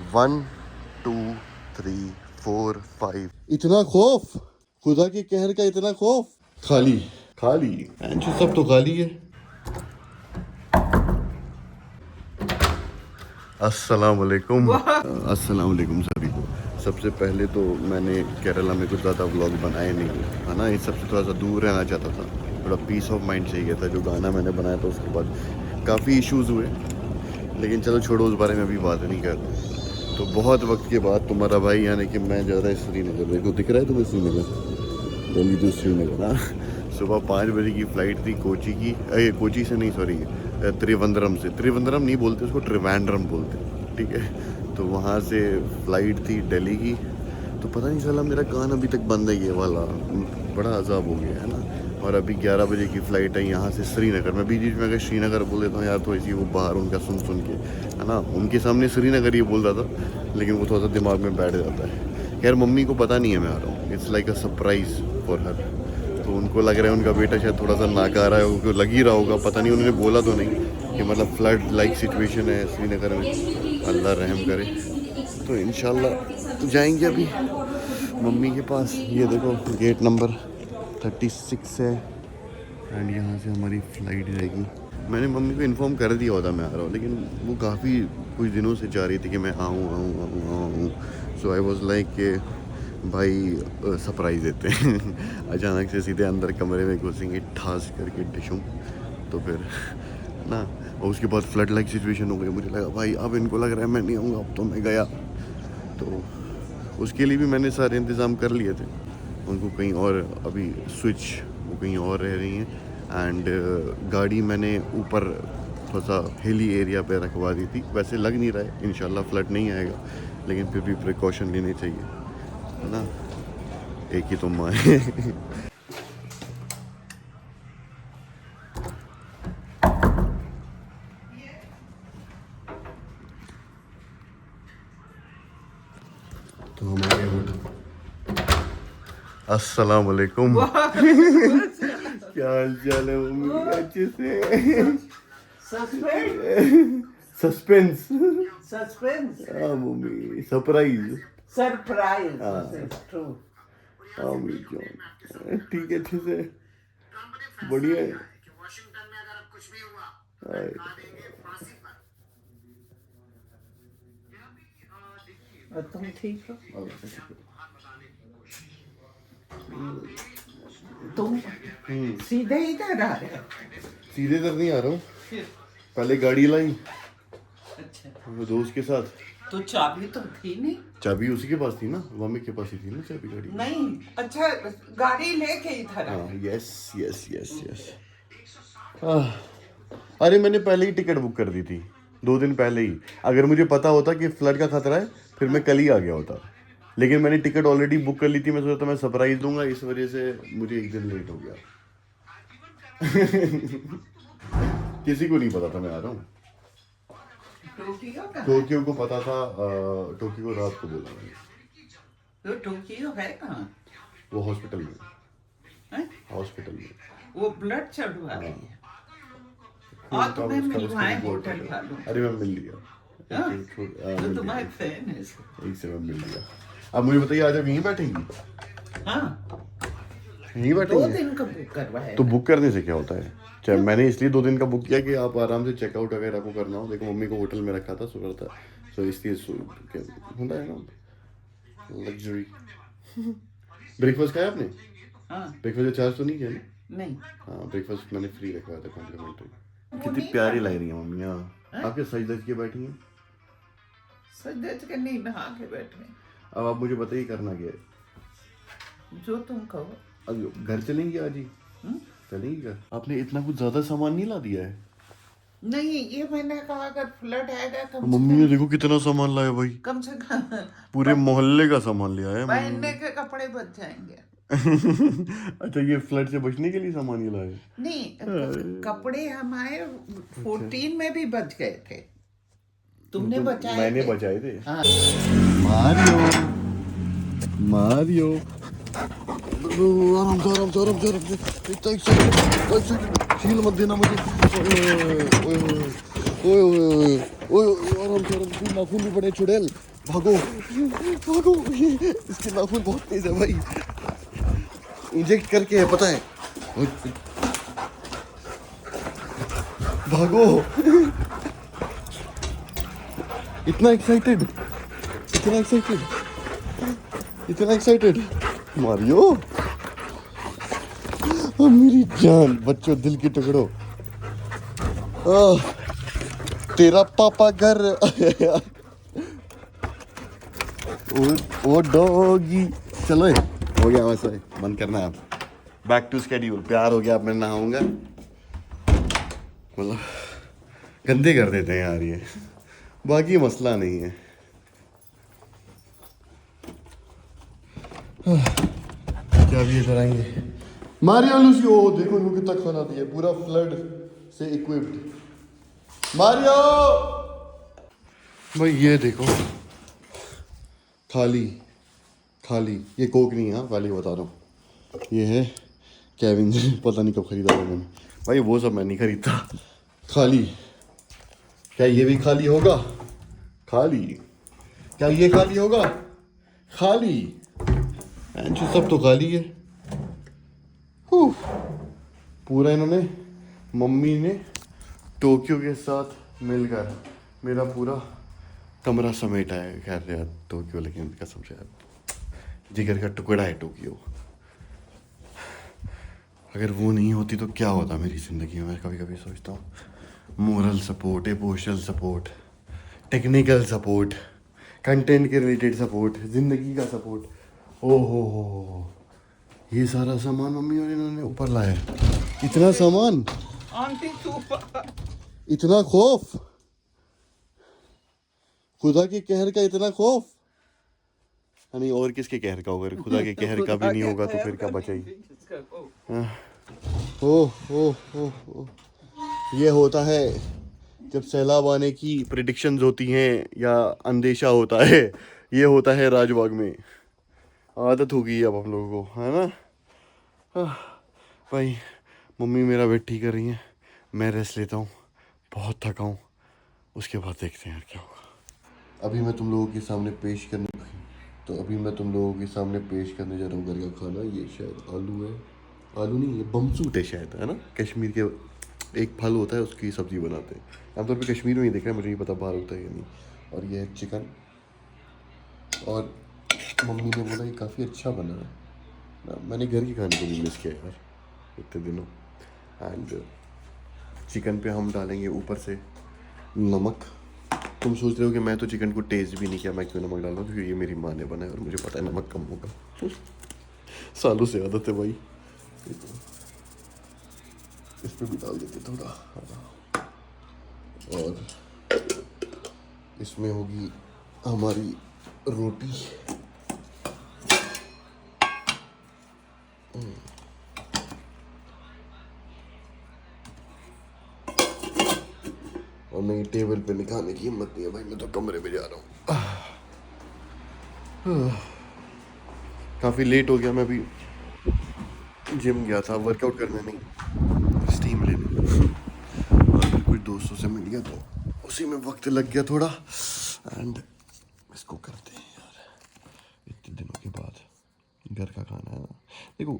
1 2 3 4 5। इतना खौफ, खुदा के कहर का इतना खौफ। खाली खाली सब तो खाली है। अस्सलाम वालेकुम। अस्सलाम वालेकुम सभी को। सबसे पहले तो मैंने केरला में कुछ ज़्यादा व्लॉग बनाए नहीं है ना, इस सबसे थोड़ा सा दूर रहना चाहता था, थोड़ा पीस ऑफ माइंड चाहिए था। जो गाना मैंने बनाया था उसके बाद काफ़ी इश्यूज़ हुए, लेकिन चलो छोड़ो, उस बारे में अभी बात नहीं कर रहा। तो बहुत वक्त के बाद तुम्हारा भाई यानी कि मैं जा रहा है श्रीनगर। मेरे को दिख रहा है तुम्हें श्रीनगर, दिल्ली टू श्रीनगर। हाँ, सुबह 5 बजे की फ़्लाइट थी कोची की, कोची से नहीं, सॉरी, त्रिवेंद्रम से। त्रिवेंद्रम नहीं बोलते उसको, ट्रिवेंड्रम बोलते, ठीक है। तो वहाँ से फ़्लाइट थी दिल्ली की। तो पता नहीं चला, मेरा कान अभी तक बंद है ये वाला, बड़ा अजाब हो गया है ना। और अभी 11 बजे की फ़्लाइट है यहाँ से श्रीनगर। मैं बीच बीच में अगर श्रीनगर बोल देता हूँ यार, तो इसी वो बाहर उनका सुन सुन के, है ना, उनके सामने श्रीनगर ये बोल रहा था, लेकिन वो थोड़ा सा दिमाग में बैठ जाता है। खैर मम्मी को पता नहीं है मैं आ रहा हूँ, it's like a surprise for her. तो उनको लग रहा है उनका बेटा शायद थोड़ा सा नाकारा है, उनको लग ही रहा होगा, पता नहीं, उन्होंने बोला तो नहीं कि मतलब फ्लड लाइक सिचुएशन है श्रीनगर में, अल्लाह रहम करे। तो इंशाल्लाह जाएंगे अभी मम्मी के पास। ये देखो गेट नंबर 36 है एंड यहाँ से हमारी फ़्लाइट जाएगी। मैंने मम्मी को इन्फॉर्म कर दिया होता मैं आ रहा हूँ, लेकिन वो काफ़ी कुछ दिनों से जा रही थी कि मैं आऊँ। सो आई वॉज लाइक कि भाई सरप्राइज़ देते हैं। अचानक से सीधे अंदर कमरे में घुसेंगे ठास करके डिशूँ, तो फिर ना। और उसके बाद फ्लड लाइक सिचुएशन हो गई। मुझे लगा भाई अब इनको लग रहा है मैं नहीं आऊँगा, अब तो मैं गया। तो उसके लिए भी मैंने सारे इंतज़ाम कर लिए थे। उनको कहीं और अभी स्विच, वो कहीं और रह रही हैं। एंड गाड़ी मैंने ऊपर थोड़ा सा हिली एरिया पे रखवा दी थी। वैसे लग नहीं रहा है, इंशाल्लाह फ्लड नहीं आएगा, लेकिन फिर भी प्रिकॉशन लेने चाहिए, है ना। एक ही तो माँ है। तो हमारे अस्सलाम वालेकुम। क्या हाल चाल है मम्मी? अच्छे से। सस्पेंस। सस्पेंस। हाँ मम्मी, सरप्राइज। सरप्राइज। हाँ मम्मी क्यों, ठीक है, अच्छे से, बढ़िया है। और तुम ठीक हो? तुम सीधे इधर आ रहे हो? सीधे इधर नहीं आ रहा हूँ, पहले गाड़ी लाई अच्छा, वो दोस्त के साथ। तो चाबी तो थी नहीं? चाबी उसी के पास थी ना, मम्मी के पास ही थी ना चाबी गाड़ी। नहीं, अच्छा, गाड़ी लेके इधर आ। हाँ, यस यस यस यस। अरे मैंने पहले ही टिकट बुक कर दी थी, 2 दिन पहले ही। अगर मुझे पता होता कि फ्लड का खतरा है फिर मैं कल ही आ गया होता, लेकिन मैंने टिकट ऑलरेडी बुक कर ली थी। मैं सोचा था मैं सरप्राइज दूंगा, इस वजह से मुझे 1 दिन लेट हो गया। किसी को नहीं पता था मैं आ रहा हूँ। टोक्यो का? टोक्यो को पता था, टोक्यो को रात को बोला मैंने। तो टोक्यो है कहाँ? वो हॉस्पिटल में, हैं? हॉस्पिटल में। वो ब्लड चढ़वा रही है। खून और का तुम्हें उसका मिलवाए रिपोर्ट होटल है। वालों? अरे मैं मिल लिया, हाँ? मिल तो तुम्हारे लिया। फैन है। एक से मैं मिल लिया। अब मुझे बताइए, आज आप यहीं बैठेंगी? हाँ, यहीं 2 बैठेंगे? दिन का बुक करवाया। तो बुक करने से क्या होता है? चाहे मैंने इसलिए 2 दिन का बुक किया कि आप आराम से चेकआउट अगर आपको करना हो। देखो मम्मी को होटल में रखा था, शुक्र था। सो इसलिए होता है ना लग्जरी। ब्रेकफास्ट खाया आपने? हाँ। ब्रेकफास्ट का चार्ज तो नहीं किया ना? नहीं। हाँ, ब्रेकफास्ट मैंने फ्री रखवाया था, कॉम्प्लीमेंट्री। कितनी प्यारी लग रही है मम्मियाँ, आपके सज धज के बैठी हैं। सज के नहीं, नहा के बैठे। अब आप मुझे बताइए करना क्या है? जो तुम कहो। अब घर चलेंगे आज ही? चलेंगे घर? आपने इतना कुछ ज्यादा सामान नहीं ला दिया है? नहीं, ये मैंने कहा अगर फ्लड आएगा कम मम्मी ने देखो कितना सामान लाया भाई, कम से कम पूरे मोहल्ले का सामान लिया है मम्मी पहनने के कपड़े बच जाएंगे। अच्छा, ये फ्लड से बचने के लिए सामान ये लाए? नहीं, कपड़े हमारे 14 में भी बच गए थे। तुमने बचाए मैंने थे? बचाए थे। हाँ। मारियो मारियो, आराम से आराम से आराम से आराम से, शील मत देना मुझे। ओए ओए ओए ओए ओए। आराम से इसके नाखून भी बड़े चुड़ैल। भागो भागो, ये इसके नाखून बहुत तेज है भाई। इंजेक्ट करके है पता है। भागो। इतना एक्साइटेड, इतना एक्साइटेड, इतना एक्साइटेड। मारियो मेरी जान, बच्चों दिल के टुकड़ों, तेरा पापा घर। ओ डॉगी, चलो हो गया वैसे, बंद करना है अब। बैक टू स्केड्यूल, प्यार हो गया, अब मैं नहाऊंगा। मतलब गंदे कर देते हैं यार ये, बाकी मसला नहीं है। क्या भी इधर आएंगे मारियो लूसी। ओ देखो इनको कितना खाना दिया, पूरा फ्लड से इक्विप्ड। मारियो भाई ये देखो, खाली खाली, ये कोक नहीं है, हाँ पहले बता रहा हूँ, ये है केविन से, पता नहीं कब खरीदा था मैंने भाई, वो सब मैं नहीं खरीदता। खाली, क्या ये भी खाली होगा? खाली, क्या ये खाली होगा? खाली, सब तो खाली है। पूरा इन्होंने, मम्मी ने टोक्यो के साथ मिलकर मेरा पूरा कमरा समेटा है। खैर यार टोक्यो, लेकिन कसम से यार जिगर का टुकड़ा है टोक्यो। अगर वो नहीं होती तो क्या होता मेरी ज़िंदगी में, मैं कभी कभी सोचता हूँ। Moral support, emotional support, technical support, content के रिलेटेड सपोर्ट, ज़िंदगी का सपोर्ट, ओ हो, ये सारा सामान मम्मी और इन्होंने ऊपर लाया है। इतना सामान, आंटी सुपर, इतना खौफ, खुदा के कहर का इतना खौफ। नहीं और किसके कहर का होगा? खुदा के कहर का भी नहीं होगा तो फिर क्या बचा ही। ओ, ये होता है जब सैलाब आने की प्रेडिक्शंस होती हैं या अंदेशा होता है, ये होता है राजबाग में। आदत हो गई अब हम लोगों को, है ना। भाई मम्मी मेरा वेट ठीक कर रही है, मैं रेस्ट लेता हूँ, बहुत थका हूँ, उसके बाद देखते हैं यार क्या होगा। अभी मैं तुम लोगों के सामने पेश करने जा रहा हूँ घर का खाना। ये शायद आलू है, आलू नहीं, ये बमसूट है शायद, है ना। कश्मीर के एक फल होता है, उसकी सब्ज़ी बनाते हैं आमतौर पे, कश्मीर में ही देखा है, मुझे नहीं पता बाहर होता है या नहीं। और ये है चिकन, और मम्मी ने बोला ये काफ़ी अच्छा बना है ना। मैंने घर के खाने को भी मिस किया यार इतने दिनों। एंड चिकन पे हम डालेंगे ऊपर से नमक। तुम सोच रहे हो कि मैं तो चिकन को टेस्ट भी नहीं किया, मैं क्यों नमक डाल रहा हूँ? क्योंकि ये मेरी माँ ने बनाया और मुझे पता है नमक कम होगा। सालों से आदत है भाई। इस पे भी डाल देते थोड़ा, और इसमें होगी हमारी रोटी। और नहीं टेबल पे निकालने की हिम्मत नहीं है भाई, मैं तो कमरे में जा रहा हूँ। काफ़ी लेट हो गया, मैं अभी जिम गया था वर्कआउट करने, नहीं स्टीम लेने, और फिर कुछ दोस्तों से मिल गया तो उसी में वक्त लग गया थोड़ा। एंड इसको करते हैं यार इतने दिनों के बाद। घर का खाना है ना, देखो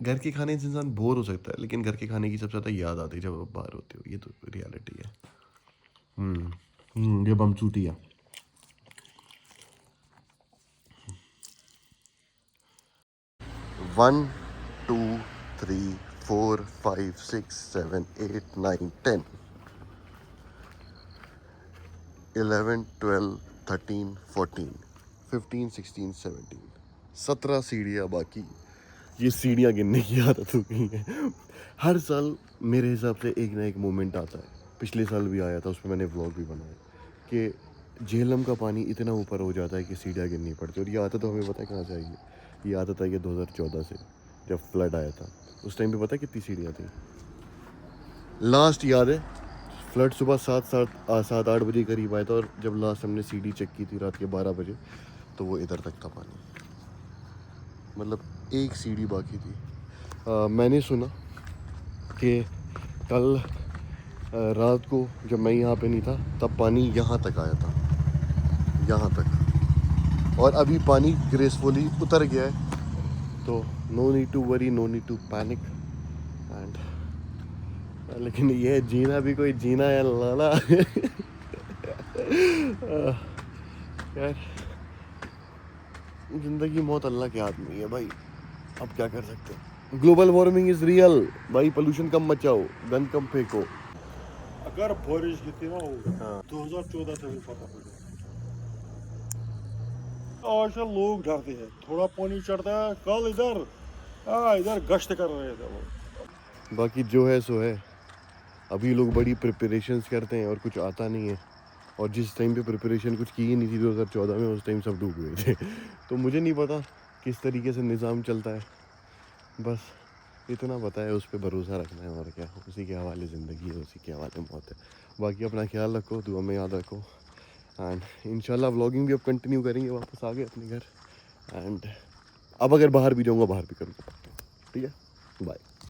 घर के खाने से इंसान बोर हो सकता है, लेकिन घर के खाने की सबसे ज़्यादा याद आती है जब आप बाहर होते हो, ये तो रियलिटी है। ये बमचूटी है। वन 2 3 4 5 6 7 8 9 10 11 12 13 14 15 16 17 17 सीढ़ियाँ बाकी। ये सीढ़ियाँ गिनने की आदत हो गई है। हर साल मेरे हिसाब से एक ना एक मोमेंट आता है। पिछले साल भी आया था, उसमें मैंने व्लॉग भी बनाया कि झेलम का पानी इतना ऊपर हो जाता है कि सीढ़ियाँ गिननी पड़ती है। और ये आदत तो हमें पता है कहाँ से आई है। ये आदत आई है 2014 से, जब फ्लड आया था। उस टाइम पे पता है कितनी सीढ़ियाँ थी? लास्ट याद है फ्लड सुबह 7-8 बजे करीब आया था, और जब लास्ट हमने सीढ़ी चेक की थी रात के 12 बजे, तो वो इधर तक था पानी। मतलब एक सीढ़ी बाकी थी। मैंने सुना कि कल रात को जब मैं यहाँ पे नहीं था तब पानी यहाँ तक आया था, यहाँ तक, और अभी पानी ग्रेसफुली उतर गया है। तो no need to worry, no need to panic. And लेकिन ये जीना भी कोई जीना है लाला। यार जिंदगी मौत अल्लाह के हाथ में है भाई, अब क्या कर सकते हैं। ग्लोबल वार्मिंग इज रियल भाई, पोल्यूशन कम मचाओ, गंद कम फेंको। अगर बारिश गिरती ना हो 2014 से भी पता पड़ा। आजकल लोग डरते हैं, थोड़ा पानी चढ़ता है, कल इधर गश्त कर रहे थे लोग। बाकी जो है सो है। अभी लोग बड़ी प्रिपरेशंस करते हैं और कुछ आता नहीं है, और जिस टाइम पे प्रिपरेशन कुछ की ही नहीं थी 2014 में, उस टाइम सब डूब गए थे। तो मुझे नहीं पता किस तरीके से निज़ाम चलता है, बस इतना पता है, उस पर भरोसा रखना है और क्या। उसी के हवाले ज़िंदगी है, उसी के हवाले मौत है। बाकी अपना ख्याल रखो, दुआ में याद रखो। एंड इंशाल्लाह व्लॉगिंग भी अब कंटिन्यू करेंगे, वापस आ गए अपने घर। एंड अब अगर बाहर भी जाऊँगा, बाहर भी करूँगा, ठीक है। बाय।